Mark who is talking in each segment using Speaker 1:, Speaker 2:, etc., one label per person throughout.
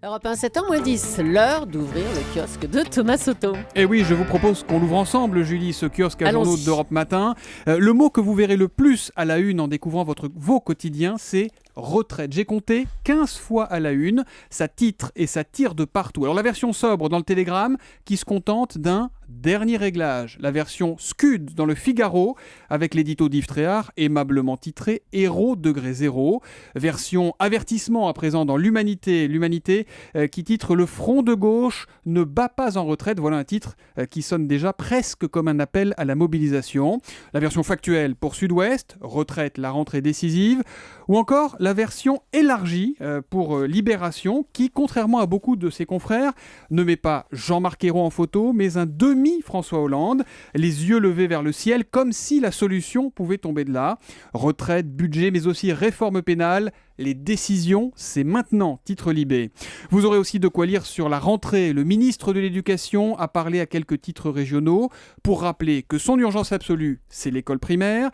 Speaker 1: Europe 1, 7h moins 10, l'heure d'ouvrir le kiosque de Thomas Soto.
Speaker 2: Et oui, je vous propose qu'on l'ouvre ensemble, Julie, ce kiosque à journaux
Speaker 1: Allons-y.
Speaker 2: d'Europe Matin. Le mot que vous verrez le plus à la une en découvrant vos quotidiens, c'est retraite. J'ai compté 15 fois à la une, ça titre et ça tire de partout. Alors la version sobre dans le Télégramme qui se contente d'un dernier réglage. La version scud dans le Figaro avec l'édito d'Yves Tréhard, aimablement titré Héros degré zéro. Version avertissement à présent dans l'Humanité qui titre Le front de gauche ne bat pas en retraite. Voilà un titre qui sonne déjà presque comme un appel à la mobilisation. La version factuelle pour Sud-Ouest, retraite, la rentrée décisive. Ou encore la version élargie pour Libération qui, contrairement à beaucoup de ses confrères, ne met pas Jean-Marc Ayrault en photo, mais un demi-François Hollande, les yeux levés vers le ciel, comme si la solution pouvait tomber de là. Retraite, budget, mais aussi réforme pénale. Les décisions, c'est maintenant, titre Libé. Vous aurez aussi de quoi lire sur la rentrée. Le ministre de l'Éducation a parlé à quelques titres régionaux pour rappeler que son urgence absolue, c'est l'école primaire,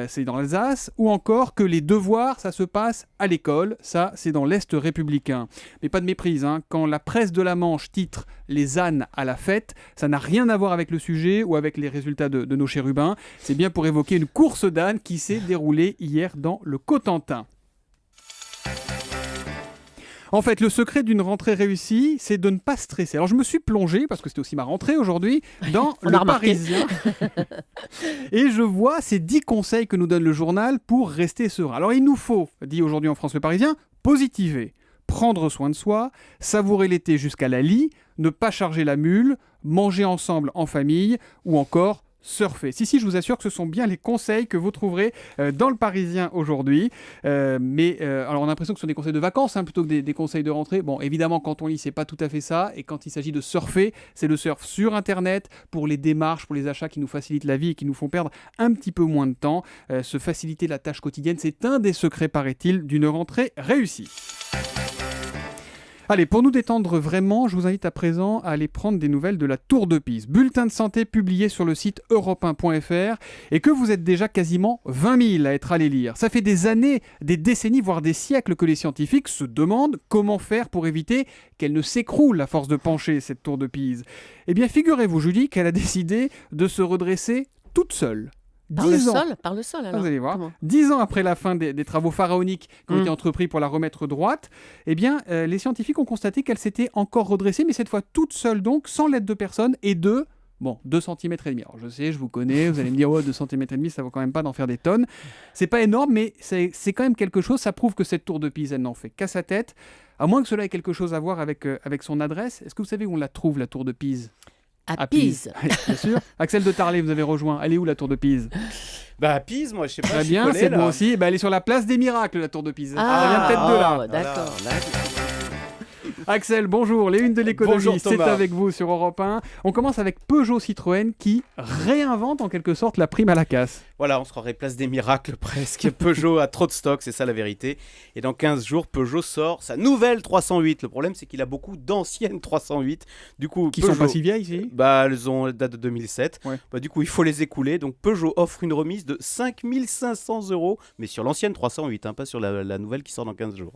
Speaker 2: c'est dans l'Alsace, ou encore que les devoirs, ça se passe à l'école, ça c'est dans l'Est républicain. Mais pas de méprise, quand la presse de la Manche titre « Les ânes à la fête », ça n'a rien à voir avec le sujet ou avec les résultats de nos chérubins. C'est bien pour évoquer une course d'ânes qui s'est déroulée hier dans le Cotentin. En fait, le secret d'une rentrée réussie, c'est de ne pas stresser. Alors, je me suis plongé, parce que c'était aussi ma rentrée aujourd'hui, dans
Speaker 1: On
Speaker 2: Le
Speaker 1: a remarqué.
Speaker 2: Parisien. Et je vois ces 10 conseils que nous donne le journal pour rester serein. Alors, il nous faut, dit aujourd'hui en France Le Parisien, positiver, prendre soin de soi, savourer l'été jusqu'à la lie, ne pas charger la mule, manger ensemble en famille, ou encore surfer. Si, je vous assure que ce sont bien les conseils que vous trouverez dans Le Parisien aujourd'hui. Alors on a l'impression que ce sont des conseils de vacances plutôt que des conseils de rentrée. Bon, évidemment, quand on lit, c'est pas tout à fait ça. Et quand il s'agit de surfer, c'est le surf sur Internet pour les démarches, pour les achats qui nous facilitent la vie et qui nous font perdre un petit peu moins de temps. Se faciliter la tâche quotidienne, c'est un des secrets, paraît-il, d'une rentrée réussie. Allez, pour nous détendre vraiment, je vous invite à présent à aller prendre des nouvelles de la Tour de Pise. Bulletin de santé publié sur le site europe1.fr et que vous êtes déjà quasiment 20 000 à être allés lire. Ça fait des années, des décennies, voire des siècles que les scientifiques se demandent comment faire pour éviter qu'elle ne s'écroule à force de pencher, cette Tour de Pise. Eh bien, figurez-vous, Julie, qu'elle a décidé de se redresser toute seule.
Speaker 1: Par le sol alors.
Speaker 2: Vous allez voir.
Speaker 1: Comment
Speaker 2: 10 ans après la fin des travaux pharaoniques qui ont été entrepris pour la remettre droite, eh bien, les scientifiques ont constaté qu'elle s'était encore redressée, mais cette fois toute seule donc, sans l'aide de personne et de 2 cm et demi. Alors je sais, je vous connais, vous allez me dire 2 cm et demi, ça vaut quand même pas d'en faire des tonnes. C'est pas énorme, mais c'est quand même quelque chose. Ça prouve que cette tour de Pise, elle n'en fait qu'à sa tête. À moins que cela ait quelque chose à voir avec son adresse. Est-ce que vous savez où on la trouve, la tour de Pise ?
Speaker 1: À Pise.
Speaker 2: Oui, bien sûr. Axel de Tarlet, vous avez rejoint. Elle est où, la tour de Pise ?
Speaker 3: À Pise, moi, je sais pas.
Speaker 2: Très
Speaker 3: je
Speaker 2: bien,
Speaker 3: connais,
Speaker 2: c'est
Speaker 3: là.
Speaker 2: bon aussi. Elle est sur la place des Miracles, la tour de Pise.
Speaker 1: Ah,
Speaker 2: Ça vient peut-être de là.
Speaker 1: D'accord. Là.
Speaker 2: Axel, bonjour. Les unes de l'économie,
Speaker 3: Bonjour,
Speaker 2: c'est
Speaker 3: Thomas.
Speaker 2: avec vous sur Europe 1. On commence avec Peugeot Citroën qui réinvente en quelque sorte la prime à la casse.
Speaker 3: Voilà, on se croirait place des miracles presque. Peugeot a trop de stock, c'est ça la vérité. Et dans 15 jours, Peugeot sort sa nouvelle 308. Le problème, c'est qu'il a beaucoup d'anciennes 308. Du coup,
Speaker 2: Qui
Speaker 3: Peugeot,
Speaker 2: sont pas si vieilles ici.
Speaker 3: elles ont date de 2007.
Speaker 2: Ouais.
Speaker 3: Du coup, il faut les écouler. Donc Peugeot offre une remise de 5 500 €, mais sur l'ancienne 308, pas sur la nouvelle qui sort dans 15 jours.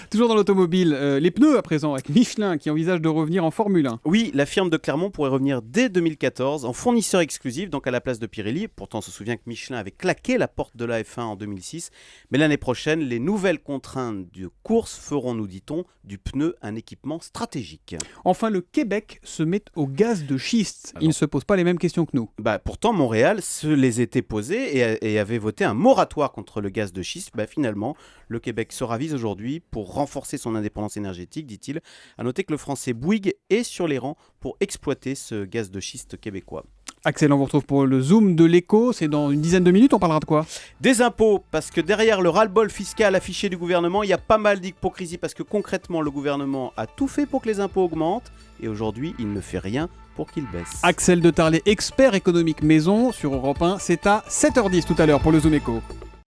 Speaker 2: Toujours dans l'automobile, les pneus à présent avec Michelin qui envisage de revenir en Formule 1.
Speaker 3: Oui, la firme de Clermont pourrait revenir dès 2014 en fournisseur exclusif, donc à la place de Pirelli. Pourtant, on se souvient que Michelin avait claqué la porte de la F1 en 2006. Mais l'année prochaine, les nouvelles contraintes de course feront, nous dit-on, du pneu un équipement stratégique.
Speaker 2: Enfin, le Québec se met au gaz de schiste. Il ne se pose pas les mêmes questions que nous.
Speaker 3: Pourtant, Montréal se les était posées et avait voté un moratoire contre le gaz de schiste. Finalement, le Québec se ravise aujourd'hui pour renforcer son indépendance énergétique, dit-il. À noter que le français Bouygues est sur les rangs pour exploiter ce gaz de schiste québécois.
Speaker 2: Axel, on vous retrouve pour le Zoom de l'écho. C'est dans une dizaine de minutes, on parlera de quoi ?
Speaker 3: Des impôts, parce que derrière le ras-le-bol fiscal affiché du gouvernement, il y a pas mal d'hypocrisie, parce que concrètement, le gouvernement a tout fait pour que les impôts augmentent, et aujourd'hui, il ne fait rien pour qu'ils baissent.
Speaker 2: Axel de Tarlet, expert économique maison sur Europe 1. C'est à 7h10 tout à l'heure pour le Zoom écho.